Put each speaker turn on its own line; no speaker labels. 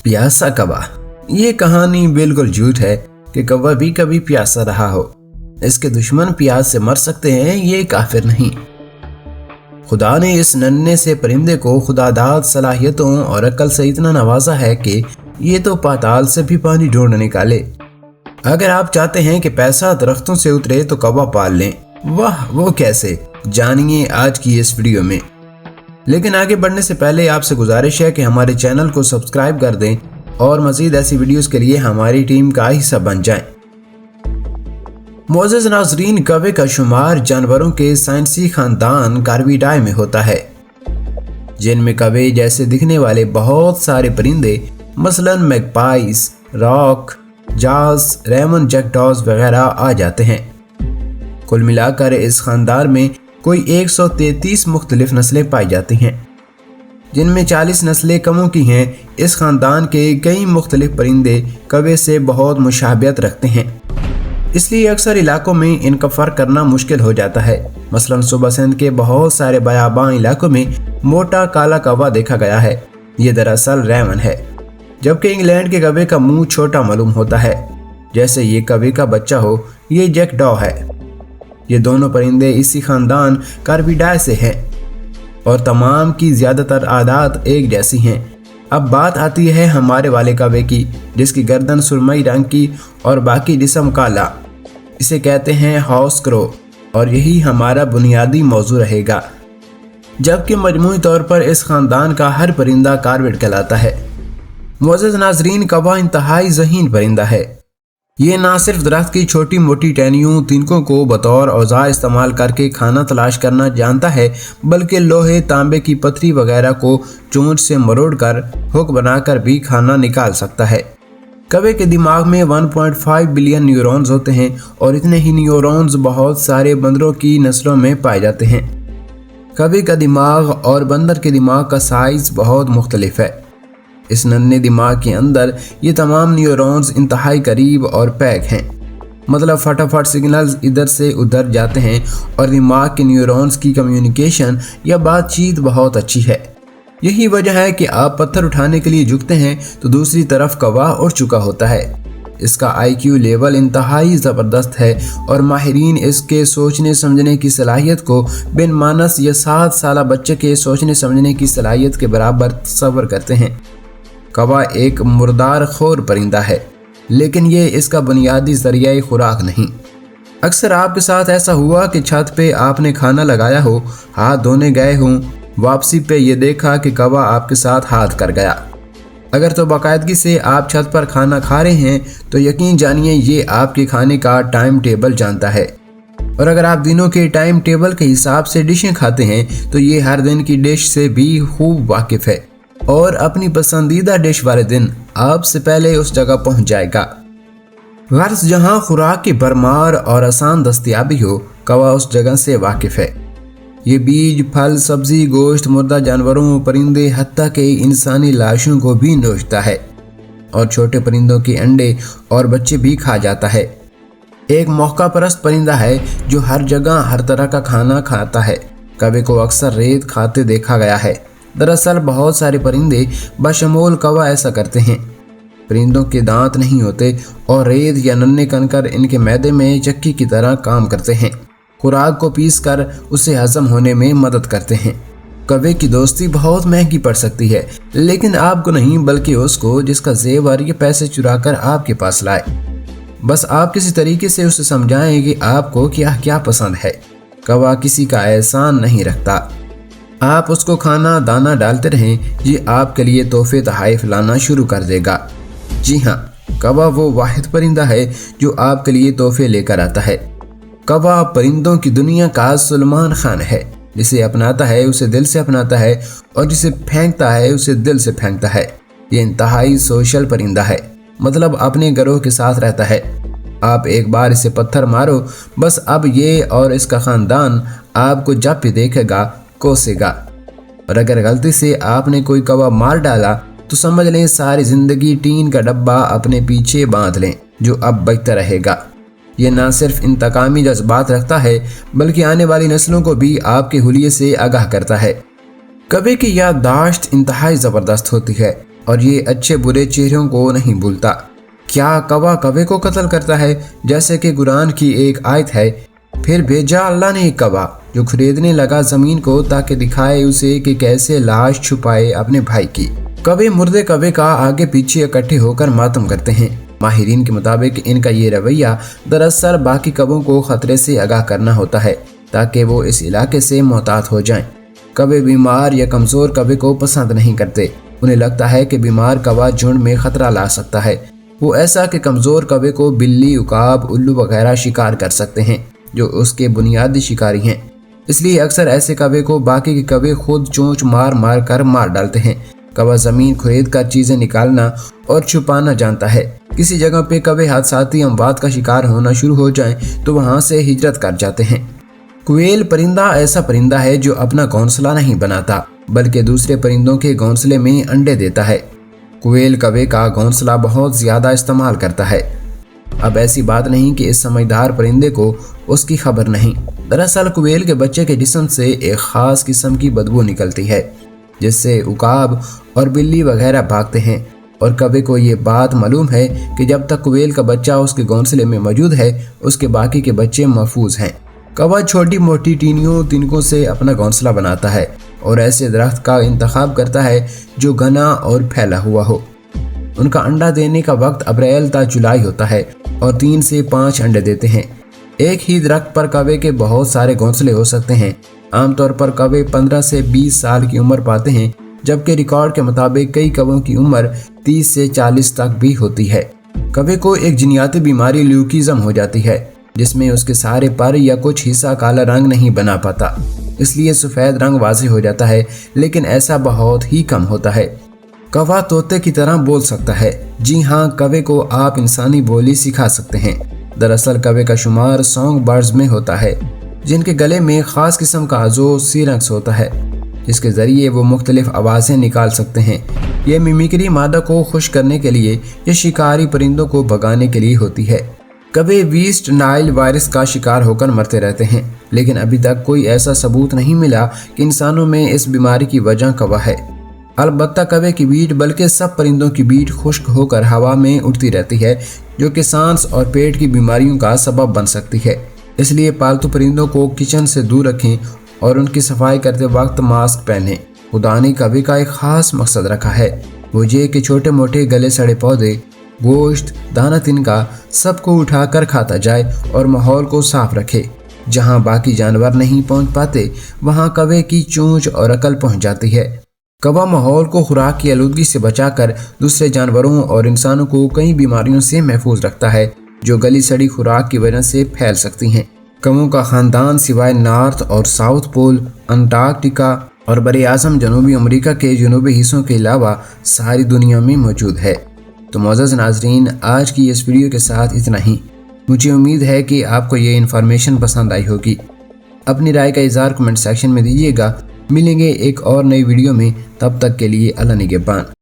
प्यासा कौवा। ये कहानी बिल्कुल झूठ है कि कौवा भी कभी प्यासा रहा हो। इसके दुश्मन प्यास से मर सकते हैं, ये काफिर नहीं। खुदा ने इस नन्हे से परिंदे को खुदादाद सलाहियतों और अक्ल से इतना नवाजा है कि ये तो पाताल से भी पानी ढूंढ निकाले। अगर आप चाहते हैं कि पैसा दरख्तों से उतरे तो कौवा पाल लें। वाह, वो कैसे, जानिए आज की इस वीडियो में। लेकिन आगे बढ़ने से पहले आपसे गुजारिश है कि हमारे चैनल को सब्सक्राइब कर दें और मज़ीद ऐसी वीडियोस के लिए हमारी टीम का हिस्सा बन जाएं। मोअज़्ज़ज़ नाज़रीन, कौवे का शुमार जानवरों के साइंसी खानदान कार्विडाई में होता है, जिनमें कौवे जैसे दिखने वाले बहुत सारे परिंदे मसलन मैगपाइज, रॉक, जास, रेमन जैकडॉज वगैरह आ जाते हैं। कुल मिलाकर इस खानदान में कोई 133 मुख्तलिफ नस्लें पाई जाती हैं, जिनमें 40 नस्लें कमों की हैं। इस खानदान के कई मुख्तलिफ परिंदे कौवे से बहुत मुशाबियत रखते हैं, इसलिए अक्सर इलाकों में इनका फ़र्क करना मुश्किल हो जाता है। मसलन सूबा सिंध के बहुत सारे बयाबान इलाकों में मोटा काला कौवा देखा गया है, ये दरअसल रेमन है, जबकि इंग्लैंड के कौवे का मुंह छोटा मालूम होता है, जैसे ये कौवे का बच्चा हो। ये जैकडॉ है। ये दोनों परिंदे इसी खानदान कार्विडाई से हैं और तमाम की ज़्यादातर आदात एक जैसी हैं। अब बात आती है हमारे वाले कौवे की, जिसकी गर्दन सुरमई रंग की और बाकी जिस्म काला। इसे कहते हैं हाउस क्रो और यही हमारा बुनियादी मौजू रहेगा, जबकि मजमूई तौर पर इस खानदान का हर परिंदा कार्विड कहलाता है। मुअज़्ज़ज़ नाज़रीन, कौवा इंतहाई ज़हीन परिंदा है। ये ना सिर्फ दरख्त की छोटी मोटी टहनियों तिनकों को बतौर औजार इस्तेमाल करके खाना तलाश करना जानता है, बल्कि लोहे तांबे की पत्थरी वगैरह को चोंच से मरोड़ कर हुक बनाकर भी खाना निकाल सकता है। कौवे के दिमाग में 1.5 बिलियन न्यूरॉन्स होते हैं और इतने ही न्यूरॉन्स बहुत सारे बंदरों की नस्लों में पाए जाते हैं। कौवे का दिमाग और बंदर के दिमाग का साइज बहुत मुख्तलिफ है। इस नन्हे दिमाग के अंदर ये तमाम न्यूरॉन्स इंतहाई करीब और पैक हैं, मतलब फटाफट सिग्नल्स इधर से उधर जाते हैं और दिमाग के न्यूरॉन्स की कम्युनिकेशन या बातचीत बहुत अच्छी है। यही वजह है कि आप पत्थर उठाने के लिए झुकते हैं तो दूसरी तरफ कौवा उड़ चुका होता है। इसका IQ लेवल इंतहाई ज़बरदस्त है और माहिरीन इसके सोचने समझने की सलाहियत को बिन मानस या 7 साल बच्चे के सोचने समझने की सलाहियत के बराबर तस्वर करते हैं। कौवा एक मुर्दार खोर परिंदा है, लेकिन ये इसका बुनियादी ज़रिया खुराक नहीं। अक्सर आपके साथ ऐसा हुआ कि छत पे आपने खाना लगाया हो, हाथ धोने गए हों, वापसी पे ये देखा कि कौवा आपके साथ हाथ कर गया। अगर तो बाकायदगी से आप छत पर खाना खा रहे हैं तो यकीन जानिए ये आपके खाने का टाइम टेबल जानता है, और अगर आप दिनों के टाइम टेबल के हिसाब से डिशें खाते हैं तो ये हर दिन की डिश से भी खूब वाकिफ़ है और अपनी पसंदीदा डिश वाले दिन आपसे पहले उस जगह पहुंच जाएगा। गर्ज जहां खुराक की भरमार और आसान दस्तयाबी हो, कौवा उस जगह से वाकिफ है। ये बीज, फल, सब्जी, गोश्त, मुर्दा जानवरों, परिंदे, हत्ता के इंसानी लाशों को भी नोचता है और छोटे परिंदों के अंडे और बच्चे भी खा जाता है। एक मौका परस्त परिंदा है जो हर जगह हर तरह का खाना खाता है। कौवे को अक्सर रेत खाते देखा गया है। दरअसल बहुत सारे परिंदे बशमूल कौवा ऐसा करते हैं। परिंदों के दांत नहीं होते और रेत या नन्हे कंकर इनके मैदे में चक्की की तरह काम करते हैं, खुराक को पीस कर उसे हजम होने में मदद करते हैं। कौवे की दोस्ती बहुत महंगी पड़ सकती है, लेकिन आपको नहीं बल्कि उसको जिसका जेवर ये पैसे चुरा कर आपके पास लाए। बस आप किसी तरीके से उसे समझाएं कि आपको क्या क्या पसंद है। कौवा किसी का एहसान नहीं रखता। आप उसको खाना दाना डालते रहें, ये आपके लिए तोहफे तहाइफ लाना शुरू कर देगा। जी हाँ, कौवा वो वाहिद परिंदा है जो आपके लिए तोहफे लेकर आता है। कौवा परिंदों की दुनिया का सुलेमान खान है। जिसे अपनाता है उसे दिल से अपनाता है और जिसे फेंकता है उसे दिल से फेंकता है। ये इंतहाई सोशल परिंदा है, मतलब अपने गिरोह के साथ रहता है। आप एक बार इसे पत्थर मारो, बस अब ये और इसका खानदान आपको जब भी देखेगा कोसेगा, और अगर गलती से आपने कोई कौवा मार डाला तो समझ लें सारी जिंदगी टीन का डब्बा अपने पीछे बांध लें, जो अब बचता रहेगा। ये न सिर्फ इंतकामी जज्बात रखता है बल्कि आने वाली नस्लों को भी आपके हुलिये से आगाह करता है। कौवे की याददाश्त इंतहाई ज़बरदस्त होती है اور یہ اچھے برے چہروں کو نہیں بھولتا۔ کیا کوا کوے کو قتل کرتا ہے؟ جیسے کہ قرآن کی ایک آیت ہے، پھر بھیجا اللہ نے ایک کوا جو خریدنے لگا زمین کو تاکہ دکھائے اسے کہ کیسے لاش چھپائے اپنے بھائی کی۔ کوے مردے کوے کا آگے پیچھے اکٹھے ہو کر ماتم کرتے ہیں۔ ماہرین کے مطابق ان کا یہ رویہ دراصل باقی کووں کو خطرے سے آگاہ کرنا ہوتا ہے تاکہ وہ اس علاقے سے محتاط ہو جائیں۔ کوے بیمار یا کمزور کوے کو پسند نہیں کرتے۔ انہیں لگتا ہے کہ بیمار کوا جھنڈ میں خطرہ لا سکتا ہے، وہ ایسا کہ کمزور کوے کو بلی، عقاب، الو وغیرہ شکار کر سکتے ہیں جو اس کے بنیادی شکاری ہیں۔ اس لیے اکثر ایسے کوے کو باقی کے کوے خود چونچ مار مار کر مار ڈالتے ہیں۔ کوا زمین کھرید کر چیزیں نکالنا اور چھپانا جانتا ہے۔ کسی جگہ پہ کوے حادثاتی اموات کا شکار ہونا شروع ہو جائیں تو وہاں سے ہجرت کر جاتے ہیں۔ کویل پرندہ ایسا پرندہ ہے جو اپنا گھونسلہ نہیں بناتا بلکہ دوسرے پرندوں کے گھونسلے میں انڈے دیتا ہے۔ کویل کوے کا گھونسلہ بہت زیادہ استعمال کرتا ہے۔ اب ایسی بات نہیں کہ اس سمجھدار پرندے کو اس کی خبر نہیں۔ دراصل کویل کے بچے کے جسم سے ایک خاص قسم کی بدبو نکلتی ہے جس سے عقاب اور بلی وغیرہ بھاگتے ہیں، اور کوے کو یہ بات معلوم ہے کہ جب تک کویل کا بچہ اس کے گھونسلے میں موجود ہے اس کے باقی کے بچے محفوظ ہیں۔ کوا چھوٹی موٹی ٹینیوں تنکوں سے اپنا گھونسلہ بناتا ہے اور ایسے درخت کا انتخاب کرتا ہے جو گھنا اور پھیلا ہوا ہو۔ ان کا انڈا دینے کا وقت اپریل تا جولائی ہوتا ہے اور 3 سے 5 انڈے دیتے ہیں۔ ایک ہی درخت پر کوے کے بہت سارے گھونسلے ہو سکتے ہیں۔ عام طور پر کوے 15 سے 20 سال کی عمر پاتے ہیں، جبکہ ریکارڈ کے مطابق کئی کووں کی عمر 30 سے 40 تک بھی ہوتی ہے۔ کوے کو ایک جینیاتی بیماری لیوکیزم ہو جاتی ہے جس میں اس کے سارے پر یا کچھ حصہ کالا رنگ نہیں بنا پاتا، اس لیے سفید رنگ واضح ہو جاتا ہے، لیکن ایسا بہت ہی کم ہوتا ہے۔ کوا طوطے کی طرح بول سکتا ہے۔ جی ہاں، کوے کو آپ انسانی بولی سکھا سکتے ہیں۔ دراصل کوے کا شمار سانگ برڈز میں ہوتا ہے جن کے گلے میں خاص قسم کا عضو سیرنکس ہوتا ہے جس کے ذریعے وہ مختلف آوازیں نکال سکتے ہیں۔ یہ میمیکری مادہ کو خوش کرنے کے لیے یا شکاری پرندوں کو بھگانے کے لیے ہوتی ہے۔ کوے ویسٹ نائل وائرس کا شکار ہو کر مرتے رہتے ہیں، لیکن ابھی تک کوئی ایسا ثبوت نہیں ملا کہ انسانوں میں اس بیماری کی وجہ کوا ہے۔ البتہ کوے کی بیٹ بلکہ سب پرندوں کی بیٹ خشک ہو کر ہوا میں اڑتی رہتی ہے جو کہ سانس اور پیٹ کی بیماریوں کا سبب بن سکتی ہے۔ اس لیے پالتو پرندوں کو کچن سے دور رکھیں اور ان کی صفائی کرتے وقت ماسک پہنیں۔ خدا نے کوے کا ایک خاص مقصد رکھا ہے، وہ یہ کہ چھوٹے موٹے گلے سڑے پودے، گوشت، دانہ تنکا سب کو اٹھا کر کھاتا جائے اور ماحول کو صاف رکھے۔ جہاں باقی جانور نہیں پہنچ پاتے وہاں کوے کی چونچ اور عقل پہنچ جاتی ہے۔ کوا ماحول کو خوراک کی آلودگی سے بچا کر دوسرے جانوروں اور انسانوں کو کئی بیماریوں سے محفوظ رکھتا ہے جو گلی سڑی خوراک کی وجہ سے پھیل سکتی ہیں۔ کووں کا خاندان سوائے نارتھ اور ساؤتھ پول، انٹارکٹیکا اور براعظم جنوبی امریکہ کے جنوبی حصوں کے علاوہ ساری دنیا میں موجود ہے۔ تو معزز ناظرین، آج کی اس ویڈیو کے ساتھ اتنا ہی۔ مجھے امید ہے کہ آپ کو یہ انفارمیشن پسند آئی ہوگی۔ اپنی رائے کا اظہار کمنٹ سیکشن میں دیجیے گا۔ ملیں گے ایک اور نئی ویڈیو میں، تب تک کے لیے اللہ نگہبان۔